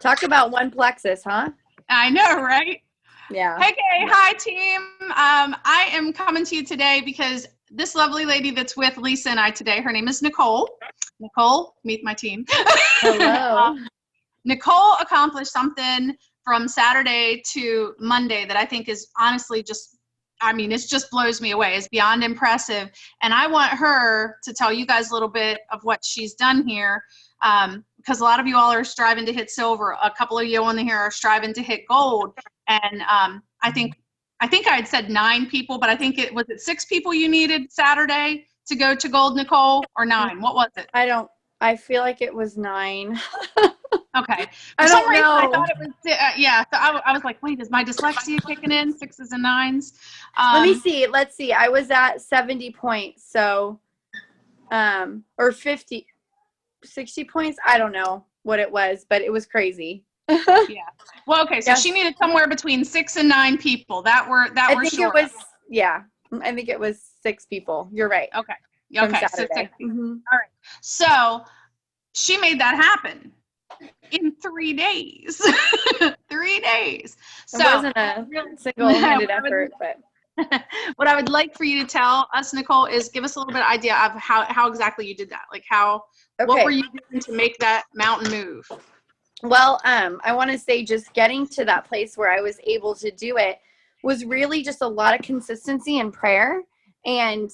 Talk about one plexus, huh? I know, right? Yeah. Hey, hi team. I am coming to you today because this lovely lady that's with Lisa and I today, her name is Nicole. Nicole, meet my team. Hello. Nicole accomplished something from Saturday to Monday that I think is honestly just, I mean, it just blows me away. It's beyond impressive. And I want her to tell you guys a little bit of what she's done here. Because a lot of you all are striving to hit silver. A couple of you on here are striving to hit gold. And I think I had said 9 people, but I think it was 6 people you needed Saturday to go to gold, Nicole, or 9? What was it? I feel like it was 9. Okay. I don't know. I thought it was, yeah. So I was like, wait, is my dyslexia kicking in? 6s and 9s? Let me see. Let's see. I was at 70 points. So, or 50, 60 points. I don't know what it was, but it was crazy. Yeah. Well, okay. So Yes. she needed somewhere between 6 and 9 people. I think it was, yeah. I think it was 6 people. You're right. Okay. From Okay. Saturday. So all right. So she made that happen in 3 days. 3 days. So it wasn't a single-handed effort, but what I would like for you to tell us, Nicole, is give us a little bit of idea of how exactly you did that. Like what were you doing to make that mountain move? Well, I want to say just getting to that place where I was able to do it was really just a lot of consistency and prayer, and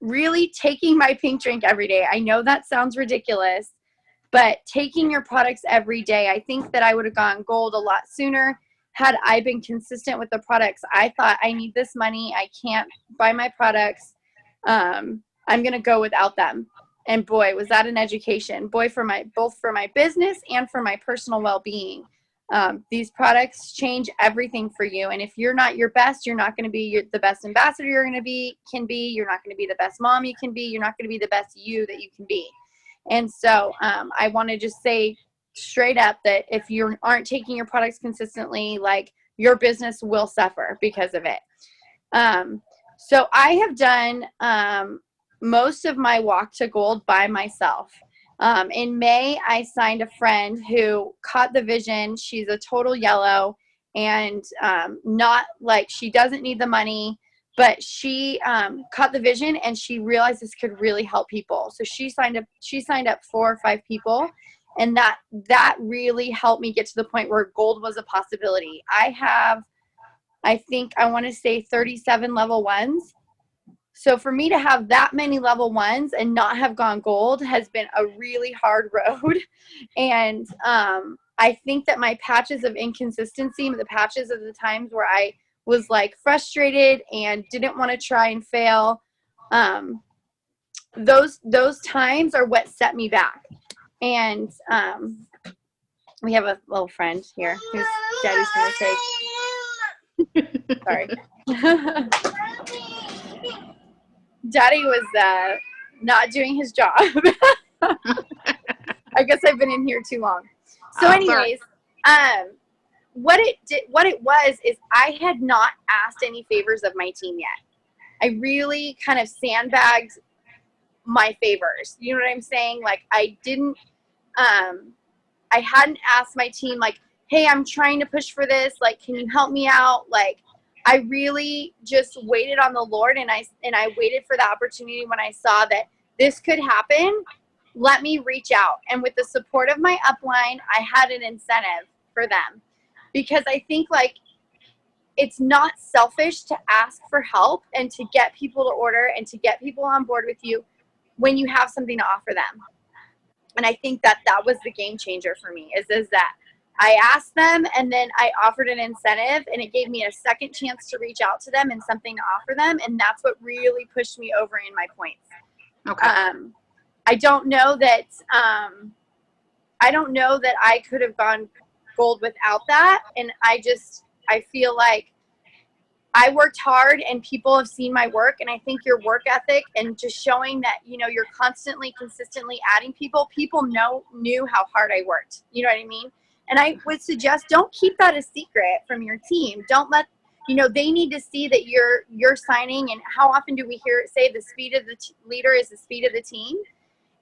really taking my pink drink every day. I know that sounds ridiculous, but taking your products every day, I think that I would have gone gold a lot sooner had I been consistent with the products. I thought, I need this money. I can't buy my products. I'm going to go without them. And boy, was that an education. Boy, both for my business and for my personal well-being. These products change everything for you. And if you're not your best, you're not going to be the best ambassador you're going to can be. You're not going to be the best mom you can be. You're not going to be the best you that you can be. And so I want to just say straight up that if you aren't taking your products consistently, like, your business will suffer because of it. So I have done most of my walk to gold by myself. In May, I signed a friend who caught the vision. She's a total yellow, and not like, she doesn't need the money, but she caught the vision and she realized this could really help people. So she signed up 4 or 5 people, and that really helped me get to the point where gold was a possibility. I think I want to say 37 level 1s. So for me to have that many level 1s and not have gone gold has been a really hard road. And I think that my patches of inconsistency, the patches of the times where I was like frustrated and didn't want to try and fail, those times are what set me back. And we have a little friend here whose daddy's going to take. Sorry. Daddy was not doing his job. I guess I've been in here too long. So anyways, what it was is I had not asked any favors of my team yet. I really kind of sandbagged my favors. You know what I'm saying? Like, I hadn't asked my team, like, hey, I'm trying to push for this. Like, can you help me out? Like, I really just waited on the Lord, and I waited for the opportunity when I saw that this could happen. Let me reach out. And with the support of my upline, I had an incentive for them, because I think, like, it's not selfish to ask for help and to get people to order and to get people on board with you when you have something to offer them. And I think that was the game changer for me, is that I asked them, and then I offered an incentive, and it gave me a second chance to reach out to them and something to offer them. And that's what really pushed me over in my points. Okay. I don't know that I could have gone gold without that. And I feel like I worked hard, and people have seen my work. And I think your work ethic and just showing that, you're constantly, consistently adding people knew how hard I worked. You know what I mean? And I would suggest, don't keep that a secret from your team. Don't let, they need to see that you're signing. And how often do we hear it say the speed of the leader is the speed of the team?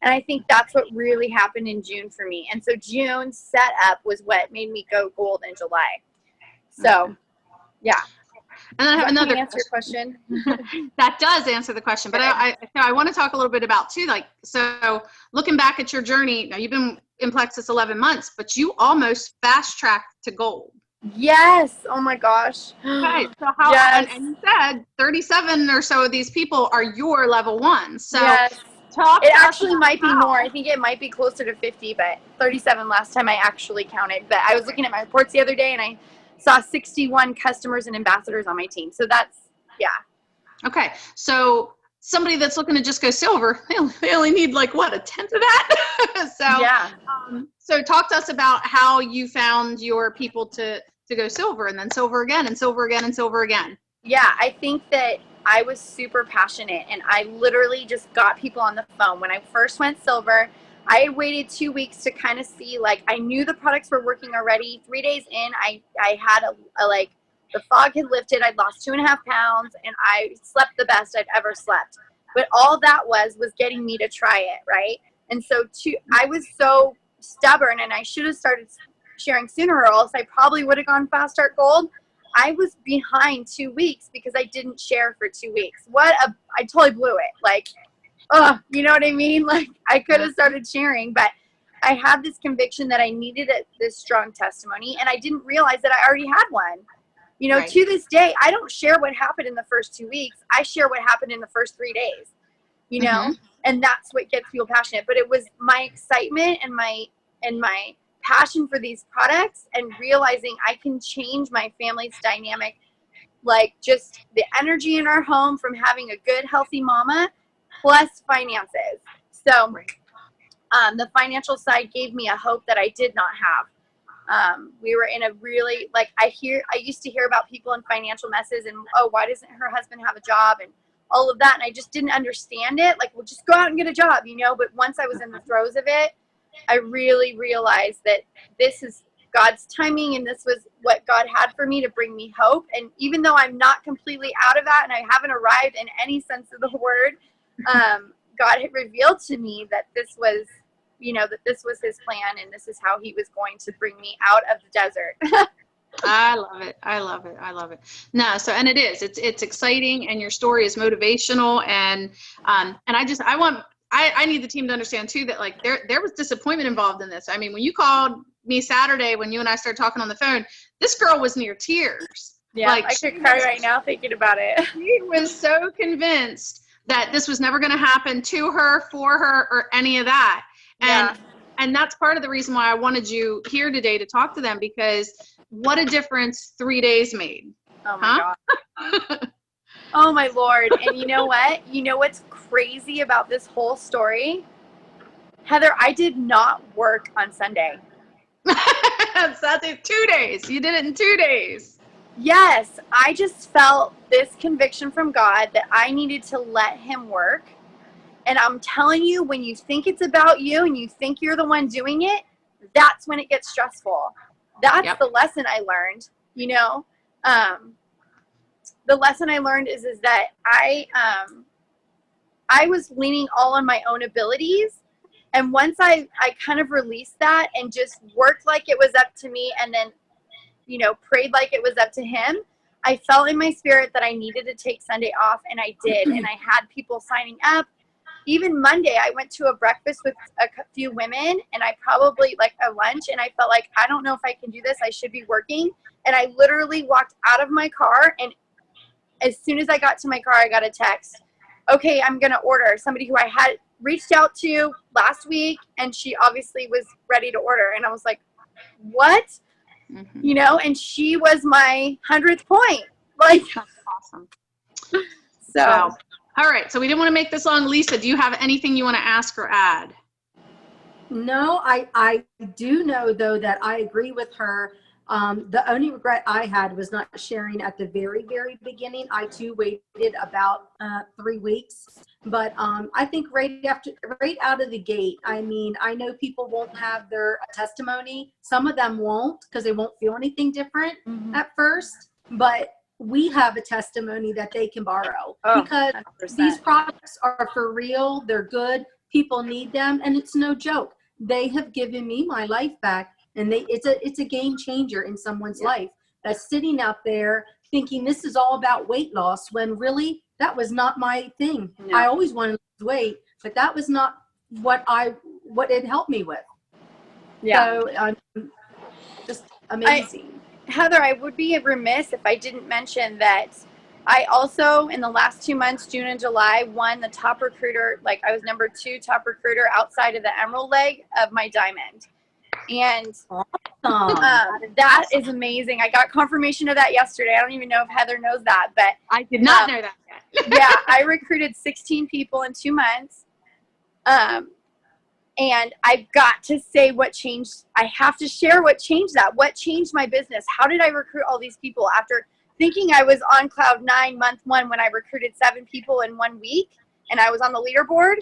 And I think that's what really happened in June for me. And so June setup was what made me go gold in July. So, yeah. And then I have another answer your question. That does answer the question, but I want to talk a little bit about too, like, so looking back at your journey, now you've been in Plexus 11 months, but you almost fast tracked to gold. Yes. Oh my gosh. Okay. So how, Yes. and you said 37 or so of these people are your level one. So yes. talk It to us actually about might be how. more. I think it might be closer to 50, but 37 last time I actually counted. But I was looking at my reports the other day and I saw 61 customers and ambassadors on my team. So that's, yeah. Okay. So somebody that's looking to just go silver, they only need like what, a tenth of that? So yeah. So talk to us about how you found your people to go silver, and then silver again and silver again and silver again. Yeah, I think that I was super passionate and I literally just got people on the phone. When I first went silver, I waited 2 weeks to kind of see, like, I knew the products were working already. 3 days in, I had a like, the fog had lifted. I'd lost 2.5 pounds and I slept the best I'd ever slept. But all that was getting me to try it, right? And so I was so stubborn and I should have started sharing sooner or else I probably would have gone fast start gold. I was behind 2 weeks because I didn't share for 2 weeks. I totally blew it. Like, you know what I mean? Like, I could have started sharing, but I had this conviction that I needed this strong testimony, and I didn't realize that I already had one. You know, Right. To this day, I don't share what happened in the first 2 weeks. I share what happened in the first 3 days, you know, and that's what gets people passionate. But it was my excitement and my passion for these products and realizing I can change my family's dynamic, like just the energy in our home from having a good, healthy mama plus finances. So the financial side gave me a hope that I did not have. We were in a really, like, I used to hear about people in financial messes and, oh, why doesn't her husband have a job and all of that. And I just didn't understand it. Like, well, just go out and get a job, you know? But once I was in the throes of it, I really realized that this is God's timing and this was what God had for me to bring me hope. And even though I'm not completely out of that and I haven't arrived in any sense of the word, God had revealed to me that this was, you know, that this was his plan and this is how he was going to bring me out of the desert. I love it. I love it. I love it. No, so, and it's exciting, and your story is motivational, and I need the team to understand too that, like, there was disappointment involved in this. I mean, when you called me Saturday, when you and I started talking on the phone, this girl was near tears. Yeah, like, I could cry right now thinking about it. She was so convinced that this was never going to happen to her, for her, or any of that. And that's part of the reason why I wanted you here today to talk to them, because what a difference 3 days made. Oh my God. Oh my Lord. And you know what? You know what's crazy about this whole story? Heather, I did not work on Sunday. That's 2 days. You did it in 2 days. Yes. I just felt this conviction from God that I needed to let him work. And I'm telling you, when you think it's about you and you think you're the one doing it, that's when it gets stressful. That's the lesson I learned, you know. The lesson I learned is that I was leaning all on my own abilities. And once I kind of released that and just worked like it was up to me and then, you know, prayed like it was up to him, I felt in my spirit that I needed to take Sunday off, and I did. And I had people signing up. Even Monday, I went to a breakfast with a few women, and I probably, like, a lunch, and I felt like, I don't know if I can do this. I should be working. And I literally walked out of my car, and as soon as I got to my car, I got a text. Okay, I'm going to order. Somebody who I had reached out to last week, and she obviously was ready to order. And I was like, what? Mm-hmm. You know, and she was my 100th point. Like, that's awesome. So. Wow. All right, so we didn't want to make this long. Lisa, do you have anything you want to ask or add? No, I do know, though, that I agree with her. The only regret I had was not sharing at the very, very beginning. I, too, waited about 3 weeks. But I think right out of the gate, I mean, I know people won't have their testimony. Some of them won't because they won't feel anything different at first. But we have a testimony that they can borrow because 100%. These products are for real. They're good. people need them, and it's no joke. They have given me my life back, and it's a game changer in someone's life that's sitting out there thinking this is all about weight loss, when really that was not my thing. No. I always wanted to lose weight, but that was not what it helped me with. Yeah. So just amazing. Heather, I would be remiss if I didn't mention that I also, in the last 2 months, June and July, won the top recruiter. Like, I was number 2 top recruiter outside of the emerald leg of my diamond. And that is amazing. I got confirmation of that yesterday. I don't even know if Heather knows that, but I did not know that yet. yeah, I recruited 16 people in 2 months. And I've got to say what changed. I have to share what changed that. What changed my business? How did I recruit all these people after thinking I was on cloud 9 month 1 when I recruited 7 people in 1 week and I was on the leaderboard?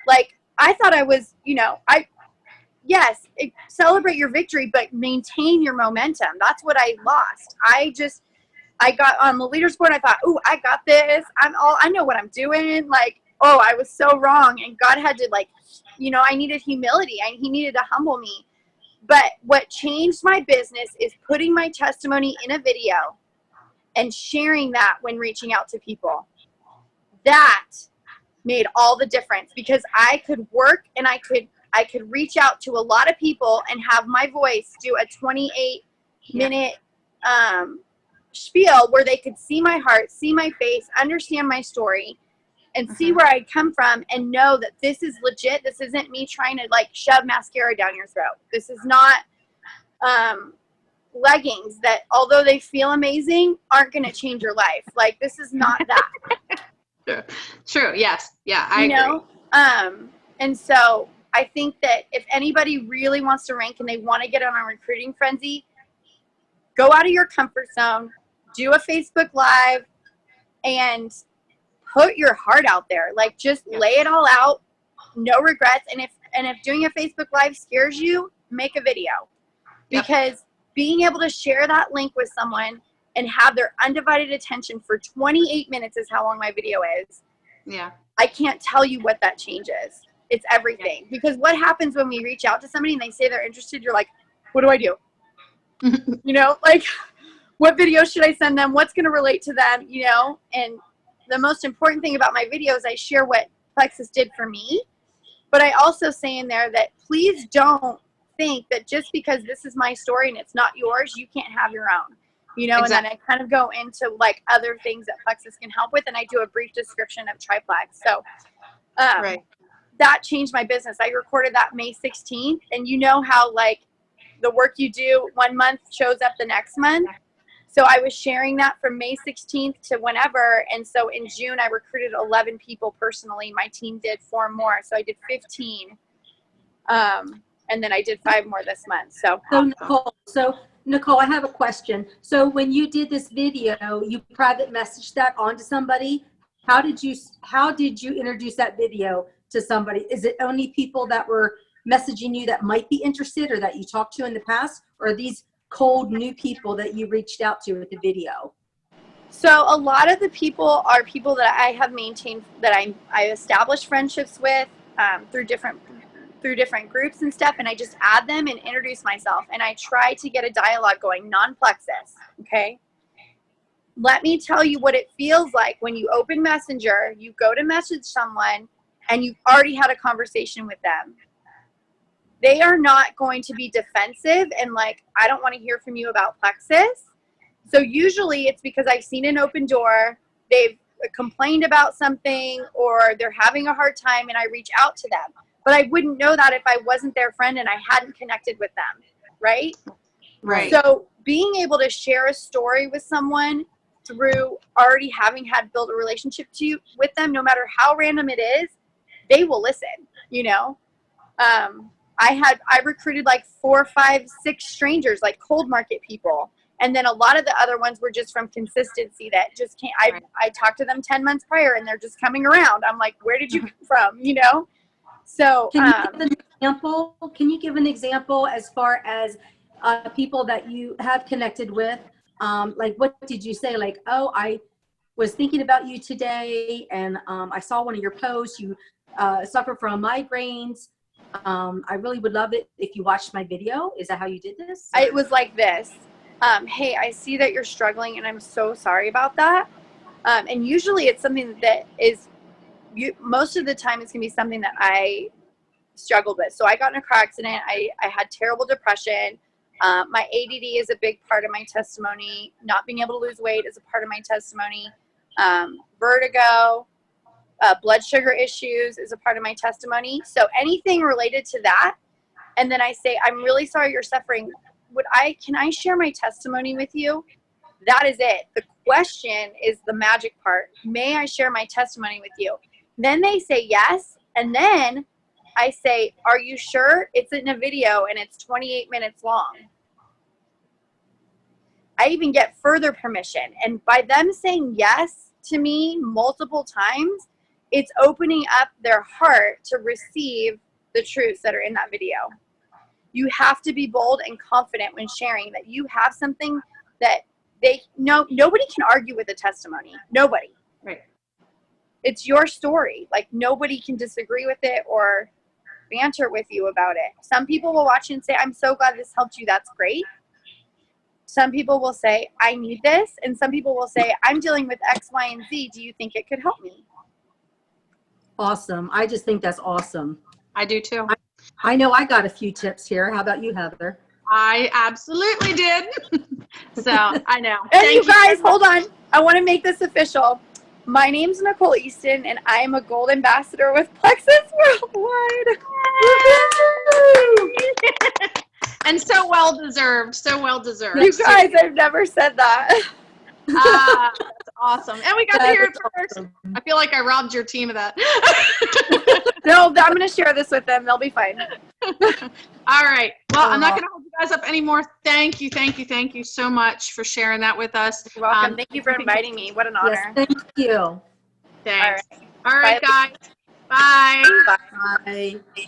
Like, I thought I was, celebrate your victory, but maintain your momentum. That's what I lost. I got on the leaders board. I thought, "Ooh, I got this. I know what I'm doing." Like, oh, I was so wrong. And God had to, I needed humility. He needed to humble me. But what changed my business is putting my testimony in a video and sharing that when reaching out to people. That made all the difference, because I could work and I could reach out to a lot of people and have my voice do a 28-minute spiel where they could see my heart, see my face, understand my story, and see where I come from, and know that this is legit. This isn't me trying to shove mascara down your throat. This is not leggings that, although they feel amazing, aren't going to change your life. Like, this is not that. True. Yes. Yeah. I agree. And so I think that if anybody really wants to rank and they want to get on a recruiting frenzy, go out of your comfort zone, do a Facebook Live, and put your heart out there. Just lay it all out, no regrets. And if doing a Facebook Live scares you, make a video. Because being able to share that link with someone and have their undivided attention for 28 minutes is how long my video is. Yeah. I can't tell you what that changes. It's everything. Yeah. Because what happens when we reach out to somebody and they say they're interested, you're like, what do I do? What video should I send them? What's going to relate to them? And the most important thing about my videos, I share what Plexus did for me, but I also say in there that please don't think that just because this is my story and it's not yours, you can't have your own, Exactly. And then I kind of go into other things that Plexus can help with, and I do a brief description of Triplex. So that changed my business. I recorded that May 16th, and how the work you do 1 month shows up the next month. So I was sharing that from May 16th to whenever. And so in June, I recruited 11 people personally. My team did 4 more. So I did 15. And then I did 5 more this month. So Nicole, I have a question. So when you did this video, you private messaged that onto somebody. How did you introduce that video to somebody? Is it only people that were messaging you that might be interested or that you talked to in the past? Or are these cold new people that you reached out to with the video? So a lot of the people are people that I have maintained, that I established friendships with through different groups and stuff, and I just add them and introduce myself, and I try to get a dialogue going, non-Plexus. Okay, let me tell you what it feels like when you open Messenger, you go to message someone, and you've already had a conversation with them. They are not going to be defensive and I don't want to hear from you about Plexus. So usually it's because I've seen an open door, they've complained about something, or they're having a hard time, and I reach out to them. But I wouldn't know that if I wasn't their friend and I hadn't connected with them, right? Right. So being able to share a story with someone through already having had built a relationship with them, no matter how random it is, they will listen, I recruited 4, 5, 6 strangers, cold market people. And then a lot of the other ones were just from consistency that just can't, I talked to them 10 months prior and they're just coming around. I'm like, where did you come from? So can you give an example? Can you give an example as far as people that you have connected with? What did you say? Oh, I was thinking about you today, and I saw one of your posts. You suffer from migraines. I really would love it if you watched my video. Is that how you did this? It was like this. Hey, I see that you're struggling, and I'm so sorry about that. And usually it's something that is, most of the time it's going to be something that I struggled with. So I got in a car accident. I had terrible depression. My ADD is a big part of my testimony. Not being able to lose weight is a part of my testimony. Vertigo, blood sugar issues is a part of my testimony. So anything related to that, and then I say, I'm really sorry you're suffering. Can I share my testimony with you? That is it. The question is the magic part. May I share my testimony with you? Then they say yes. And then I say, are you sure? It's in a video and it's 28 minutes long. I even get further permission. And by them saying yes to me multiple times, it's opening up their heart to receive the truths that are in that video. You have to be bold and confident when sharing that you have something that nobody can argue with a testimony. Nobody. Right. It's your story. Like, nobody can disagree with it or banter with you about it. Some people will watch and say, I'm so glad this helped you. That's great. Some people will say, I need this. And some people will say, I'm dealing with X, Y, and Z. Do you think it could help me? Awesome. I just think that's awesome. I do too. I know I got a few tips here. How about you, Heather? I absolutely did. So I know. And Thank you guys, so much. hold on. I want to make this official. My name's Nicole Easton, and I am a gold ambassador with Plexus Worldwide. And so well deserved. So well deserved. You guys, I've never said that. That's awesome. And we got to That hear it is first. awesome. I feel like I robbed your team of that. No, I'm going to share this with them. They'll be fine. All right. Well, I'm not going to hold you guys up anymore. Thank you so much for sharing that with us. You're welcome. Thank you for inviting me. What an honor. Yes, thank you. Thanks. All All right, Bye. guys. Bye. Bye. Bye.